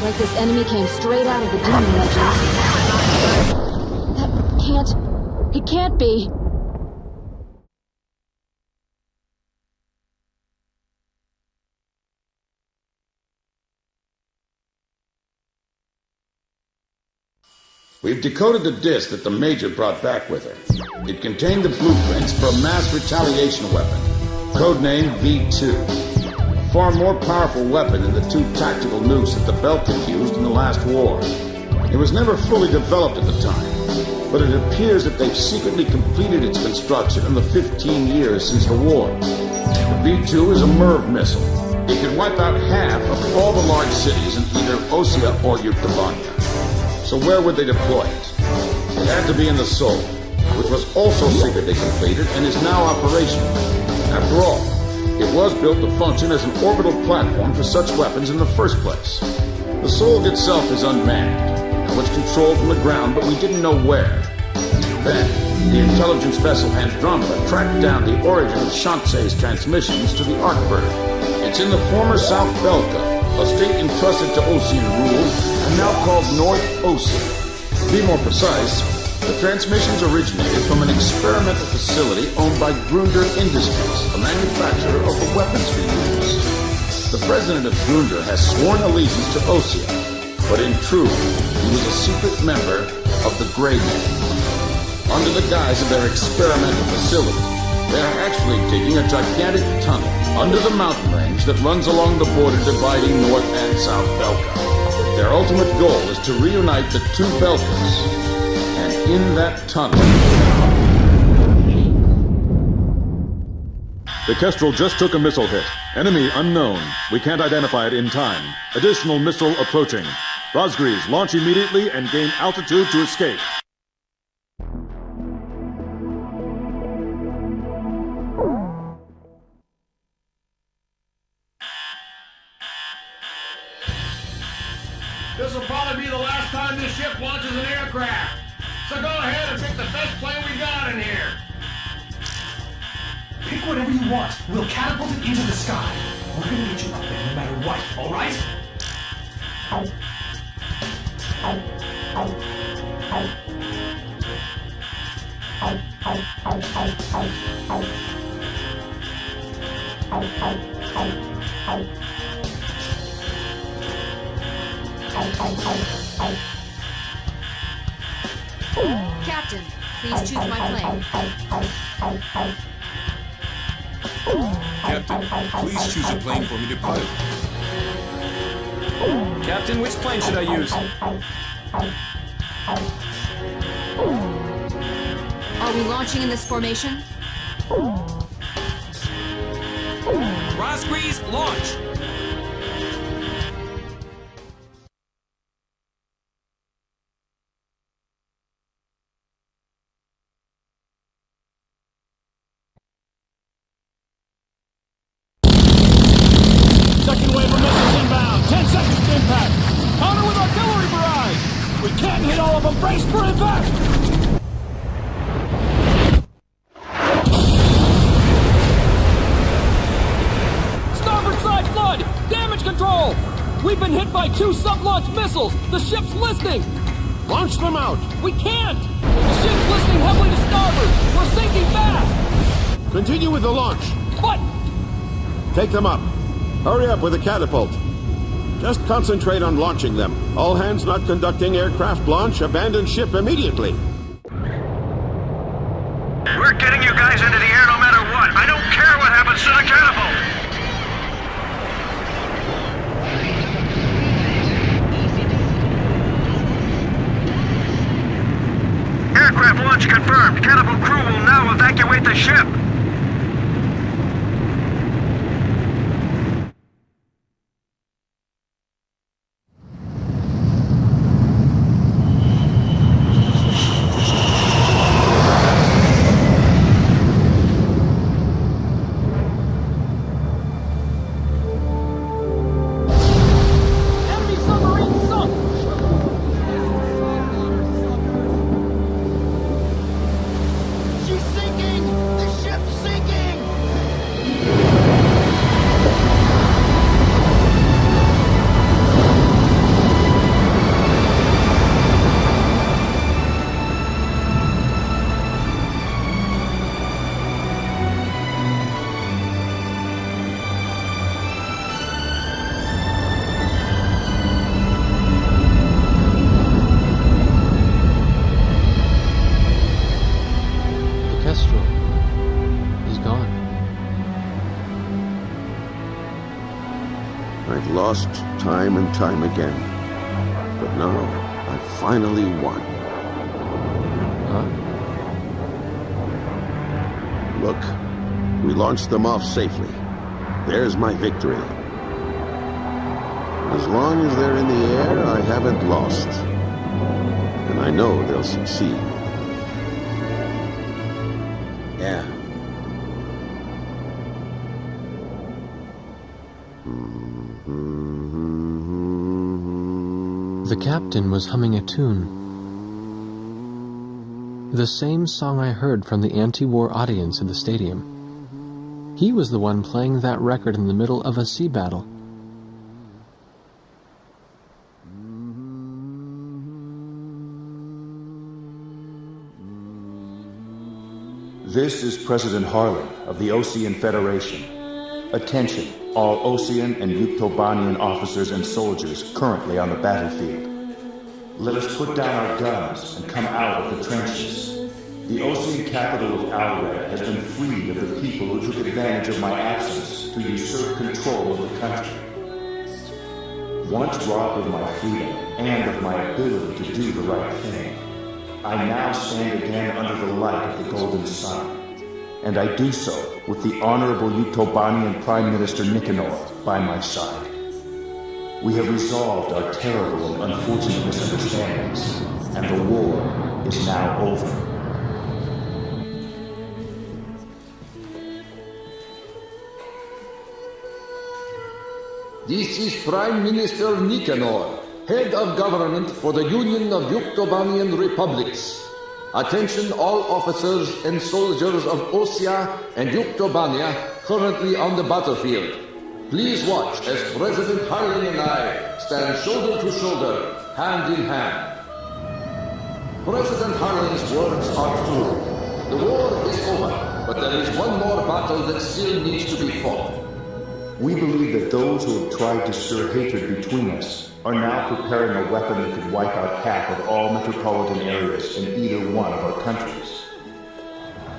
It's like this enemy came straight out of the Demon Legends. That can't... It can't be. We've decoded the disc that the Major brought back with her. It contained the blueprints for a mass retaliation weapon, codenamed V2. A far more powerful weapon than the two tactical nukes that the Belkin used in the last war. It was never fully developed at the time, but it appears that they've secretly completed its construction in the 15 years since the war. The V2 is a MIRV missile. It can wipe out half of all the large cities in either Ossia or Yuktavania. So where would they deploy it? It had to be in the Sol, which was also secretly completed and is now operational. After all, it was built to function as an orbital platform for such weapons in the first place. The Sol itself is unmanned and was controlled from the ground, but we didn't know where. Then, the intelligence vessel Andromeda tracked down the origin of Shanxe's transmissions to the Arkbird. It's in the former South Belka, a state entrusted to Ossian rule, and now called North Ossia. To be more precise, the transmissions originated from an experimental facility owned by Grunder Industries, a manufacturer of the weapons we use. The president of Grunder has sworn allegiance to Ossia, but in truth, he was a secret member of the Grey Men. Under the guise of their experimental facility, they are actually digging a gigantic tunnel under the mountain range that runs along the border dividing North and South Belka. Their ultimate goal is to reunite the two Belkas. And in that tunnel... The Kestrel just took a missile hit. Enemy unknown. We can't identify it in time. Additional missile approaching. Rosgreaves, launch immediately and gain altitude to escape. This will probably be the last time this ship launches an aircraft. So go ahead and pick the best plane we got in here. Pick whatever you want. We'll catapult it into the sky. We're gonna get you up there no matter what, all right? Captain, please choose my plane. Captain, please choose a plane for me to pilot. Captain, which plane should I use? Are we launching in this formation? Rosgreaves, launch! Second wave of missiles inbound. 10 seconds to impact. Counter with artillery barrage. We can't hit all of them. Brace for impact. Starboard side flood. Damage control. We've been hit by 2 sub-launch missiles. The ship's listing. Launch them out. We can't. The ship's listing heavily to starboard. We're sinking fast. Continue with the launch. What? Take them up. Hurry up with the catapult. Just concentrate on launching them. All hands not conducting aircraft launch, abandon ship immediately. We're getting you guys into the air no matter what. I don't care what happens to the catapult. Aircraft launch confirmed. Catapult crew will now evacuate the ship. She's sinking! The ship time and time again. But now, I finally won. Look, we launched them off safely. There's my victory. As long as they're in the air, I haven't lost. And I know they'll succeed. Yeah. The captain was humming a tune. The same song I heard from the anti-war audience in the stadium. He was the one playing that record in the middle of a sea battle. This is President Harlan of the Osean Federation. Attention, all Osean and Yuktobanian officers and soldiers currently on the battlefield. Let us put down our guns and come out of the trenches. The Osean capital of Alred has been freed of the people who took advantage of my absence to usurp control of the country. Once robbed of my freedom and of my ability to do the right thing, I now stand again under the light of the golden sun. And I do so with the Honorable Yuktobanian Prime Minister Nicanor by my side. We have resolved our terrible and unfortunate misunderstandings, and the war is now over. This is Prime Minister Nicanor, Head of Government for the Union of Yuktobanian Republics. Attention all officers and soldiers of Osea and Yuktobania currently on the battlefield. Please watch as President Harlan and I stand shoulder to shoulder, hand in hand. President Harlan's words are true. The war is over, but there is one more battle that still needs to be fought. We believe that those who have tried to stir hatred between us are now preparing a weapon that could wipe out half of all metropolitan areas in either one of our countries.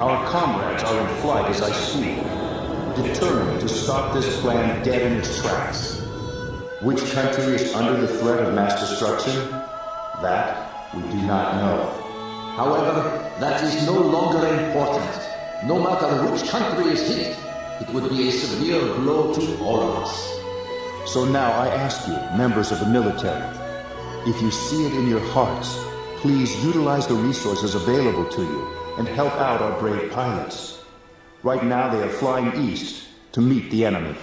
Our comrades are in flight as I speak, determined to stop this plan dead in its tracks. Which country is under the threat of mass destruction? That we do not know. However, that is no longer important. No matter which country is hit, it would be a severe blow to all of us. So now I ask you, members of the military, if you see it in your hearts, please utilize the resources available to you and help out our brave pilots. Right now they are flying east to meet the enemy.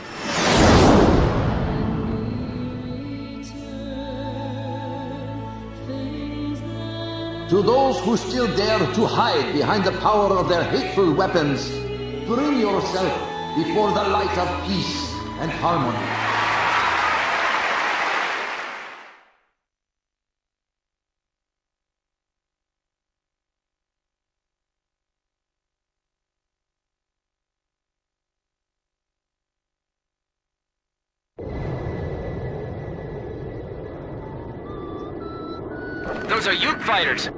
To those who still dare to hide behind the power of their hateful weapons, bring yourself before the light of peace and harmony. Those are Yuk fighters!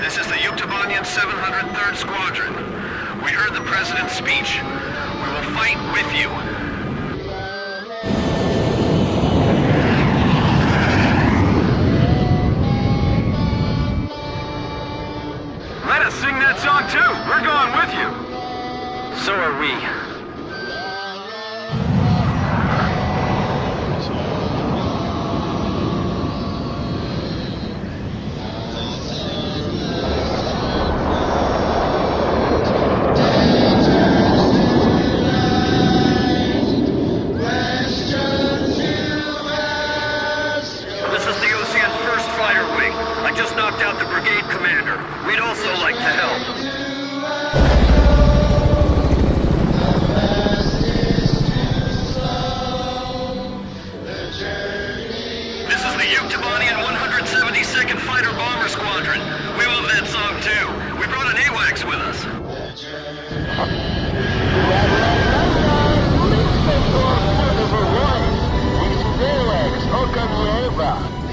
This is the Yuktobanian 703rd Squadron. We heard the President's speech. We will fight with you. Let us sing that song too! We're going with you! So are we.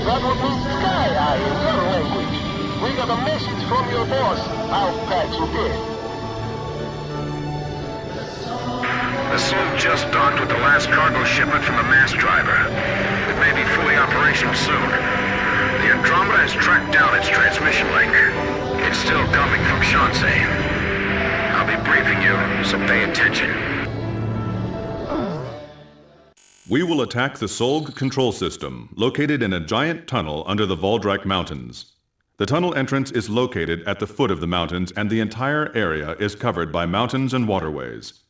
That would mean sky eye in your language. We got a message from your boss. I'll patch it in. The vessel just docked with the last cargo shipment from the mass driver. It may be fully operational soon. The Andromeda has tracked down its transmission link. It's still coming from Shanxi. I'll be briefing you, so pay attention. We will attack the Solg control system, located in a giant tunnel under the Voldrak Mountains. The tunnel entrance is located at the foot of the mountains, and the entire area is covered by mountains and waterways.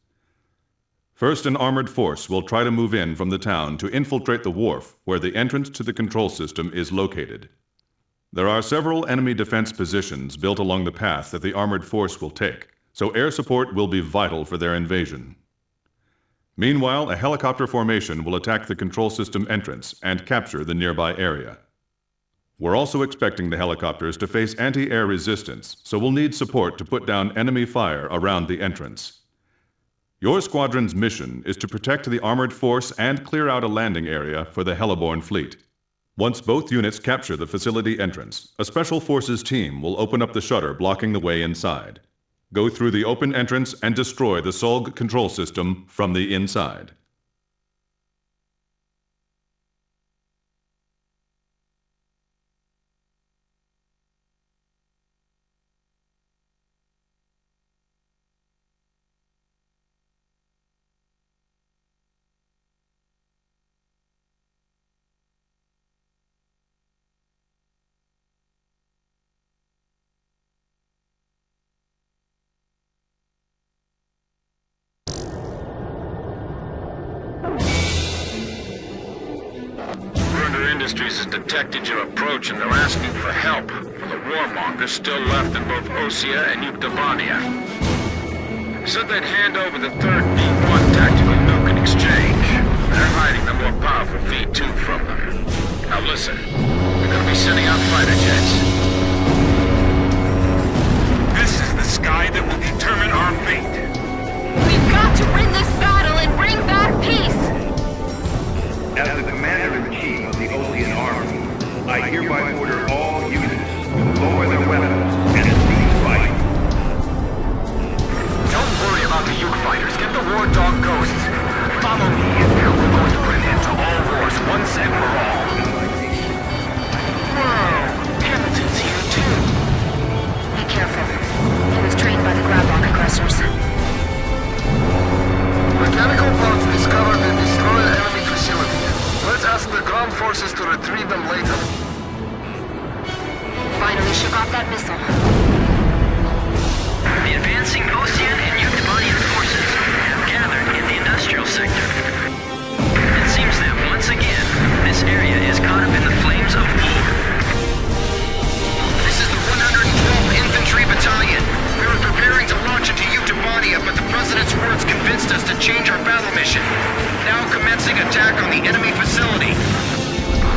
First, an armored force will try to move in from the town to infiltrate the wharf, where the entrance to the control system is located. There are several enemy defense positions built along the path that the armored force will take, so air support will be vital for their invasion. Meanwhile, a helicopter formation will attack the control system entrance and capture the nearby area. We're also expecting the helicopters to face anti-air resistance, so we'll need support to put down enemy fire around the entrance. Your squadron's mission is to protect the armored force and clear out a landing area for the Heliborn fleet. Once both units capture the facility entrance, a Special Forces team will open up the shutter blocking the way inside. Go through the open entrance and destroy the Solg control system from the inside. Industries has detected your approach and they're asking for help. The warmongers still left in both Osea and Yuktobania. Said they'd hand over the third V1 tactical nuke in exchange. They're hiding the more powerful V2 from them. Now listen, we're gonna be sending out fighter jets. This is the sky that will determine our fate. We've got to win this battle and bring back peace! As the Commander-in-Chief of the Osean Army, I hereby order all units to lower their weapons and cease fighting. Don't worry about the Yuke fighters. Get the war dog ghosts. Follow me, and we're going to put an end to all wars once and for all. Whoa, Hamilton's here too. Be careful. He was trained by the Grablock aggressors. Mechanical bots discovered and destroyed enemy facility. Let's ask the ground forces to retrieve them later. Finally shook off that missile. The advancing Osean and Yuktobanian forces have gathered in the industrial sector. It seems that once again, this area is caught up in the flames of war. This is the 112th Infantry Battalion. We were preparing to launch into Yuktobania, but the President's words convinced us to change our battle mission. Now commencing attack on the enemy facility.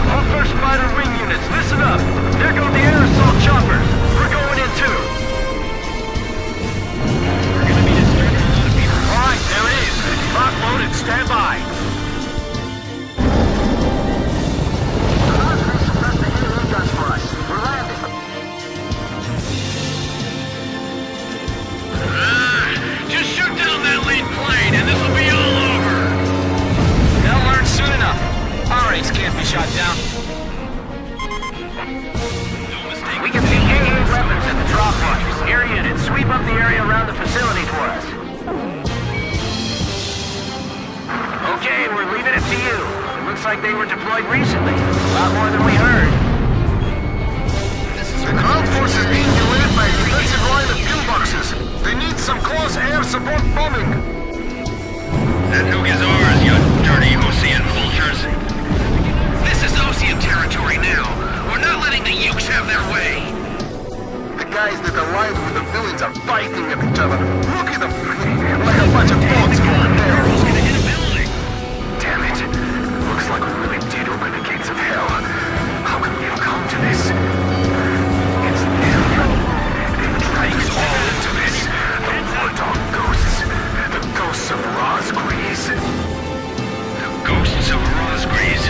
All first fighter wing units, listen up! There go the air assault choppers! We're going in too! We're gonna be disturbing a lot of people. Alright, there it is! Lock loaded, stand by! Suppress the enemy guns for us. We're landing! Just shoot down that lead plane and this will be all over! They'll learn soon enough. Our rates can't be shot down. We can see AA weapons at the drop points. Air units, sweep up the area around the facility for us. Okay, we're leaving it to you. It looks like they were deployed recently. A lot more than we heard. The ground force is being delayed by a defensive line of pillboxes. They need some close air support bombing. That nuke is ours, you dirty Osean vultures. This is Osean territory now. We're not letting the Ukes have their way. The guys that aligned with the villains are fighting at each other. Look at them. Like a bunch of dogs going there. Who's gonna hit a building? Damn it. Looks like we really did open the gates of hell. How could we have come to this? It's them. They've dragged us all into this. The war dog ghosts. The ghosts of Rosgrease. The ghosts of Rosgrease.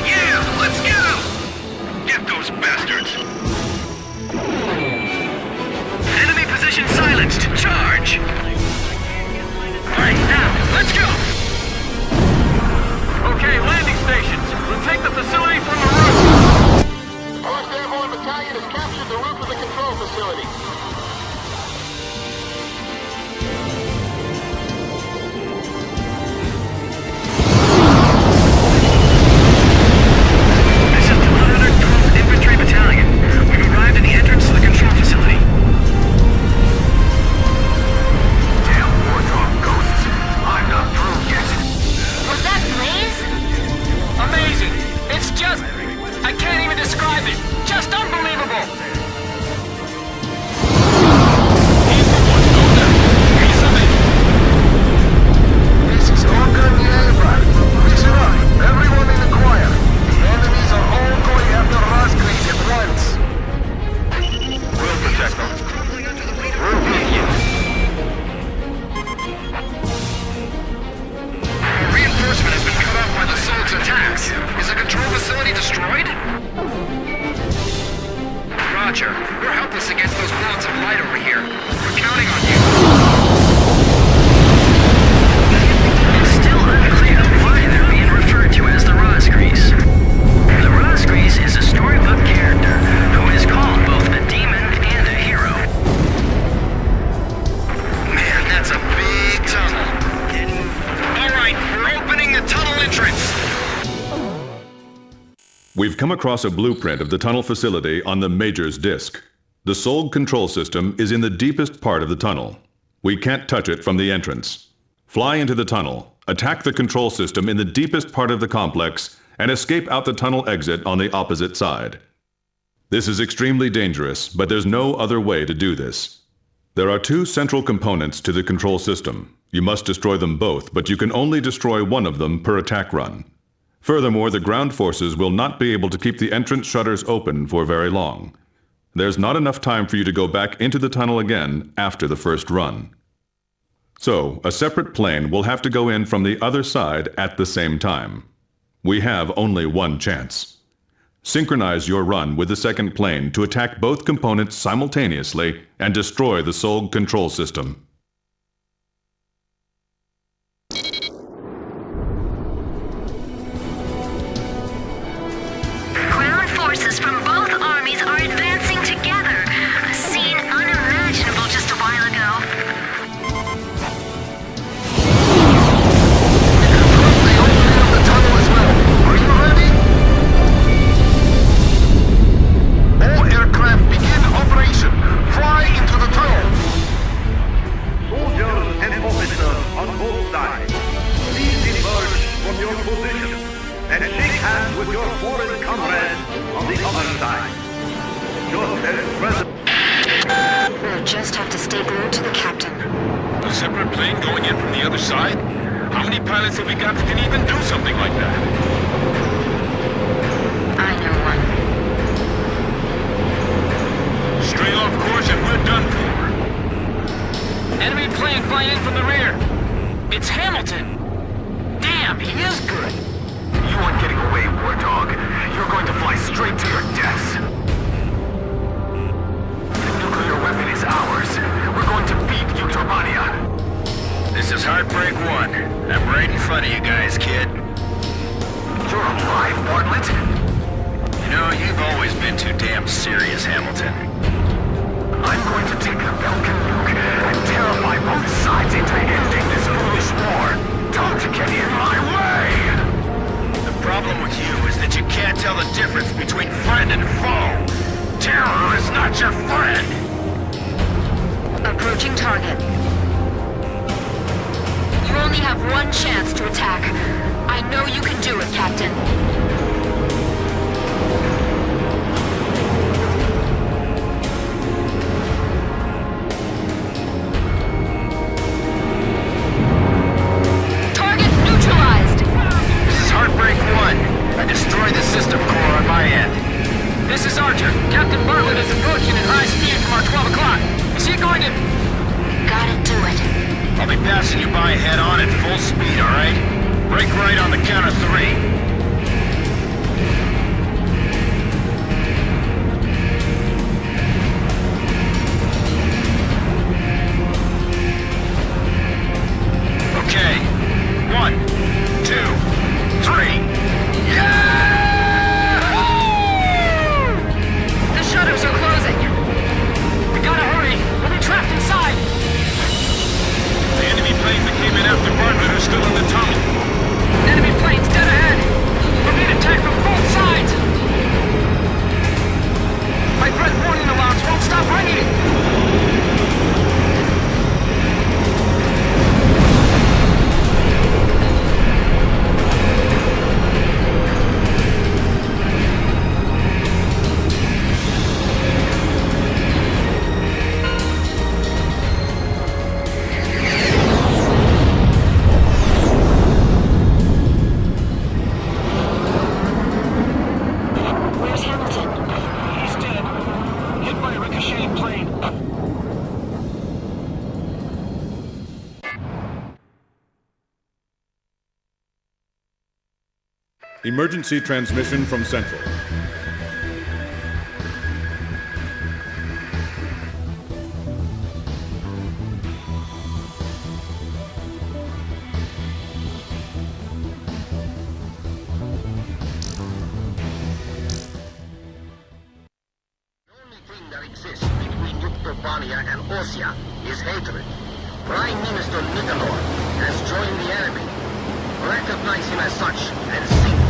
Yeah, let's go! Get those bastards! Enemy position silenced. We've come across a blueprint of the tunnel facility on the Major's disk. The Solg control system is in the deepest part of the tunnel. We can't touch it from the entrance. Fly into the tunnel, attack the control system in the deepest part of the complex, and escape out the tunnel exit on the opposite side. This is extremely dangerous, but there's no other way to do this. There are two central components to the control system. You must destroy them both, but you can only destroy one of them per attack run. Furthermore, the ground forces will not be able to keep the entrance shutters open for very long. There's not enough time for you to go back into the tunnel again after the first run. So, a separate plane will have to go in from the other side at the same time. We have only one chance. Synchronize your run with the second plane to attack both components simultaneously and destroy the Solg control system. Ground forces from both armies are advancing together. A scene unimaginable just a while ago. They opened up the tunnel as well. Are you ready? All aircraft begin operation. Fly into the tunnel. Soldiers and officers on both sides, please emerge from your position and shake hands with your foreign comrades on the other side. Just as President... We'll just have to stay glued to the captain. A separate plane going in from the other side? How many pilots have we got that can even do something like that? I know one. Stray off course and we're done for. Enemy plane flying in from the rear. It's Hamilton. Damn, he is good. You aren't getting away, War Dog. You're going to fly straight to your deaths. The nuclear weapon is ours. We're going to beat Utopania. This is Heartbreak 1. I'm right in front of you guys, kid. You're alive, Bartlett. You know, you've always been too damn serious, Hamilton. I'm going to take the Belkin nuke and terrify both sides into ending this foolish war. Don't get in my way! The problem with you is that you can't tell the difference between friend and foe. Terror is not your friend. Approaching target. You only have one chance to attack. I know you can do it, Captain. Target neutralized! This is Heartbreak 1. I destroyed the system core on my end. This is Archer. Captain Bartlett is approaching at high speed from our 12 o'clock. Is he going to... Gotta do it. I'll be passing you by head on at full speed, alright? Break right on the count of 3. Okay. 1, 2, 3. Yeah! The shutters are closing. We gotta hurry. We'll be trapped inside. The enemy planes that came in after Bartlett are still in the tunnel. Enemy planes dead ahead. We're being attacked from both sides. My threat warning alarms won't stop ringing. Where's Hamilton? He's dead. Hit by a ricocheting plane. Emergency transmission from Central. That exists between Yuktobania and Ossia is hatred. Prime Minister Nicanor has joined the enemy. Recognize him as such and seek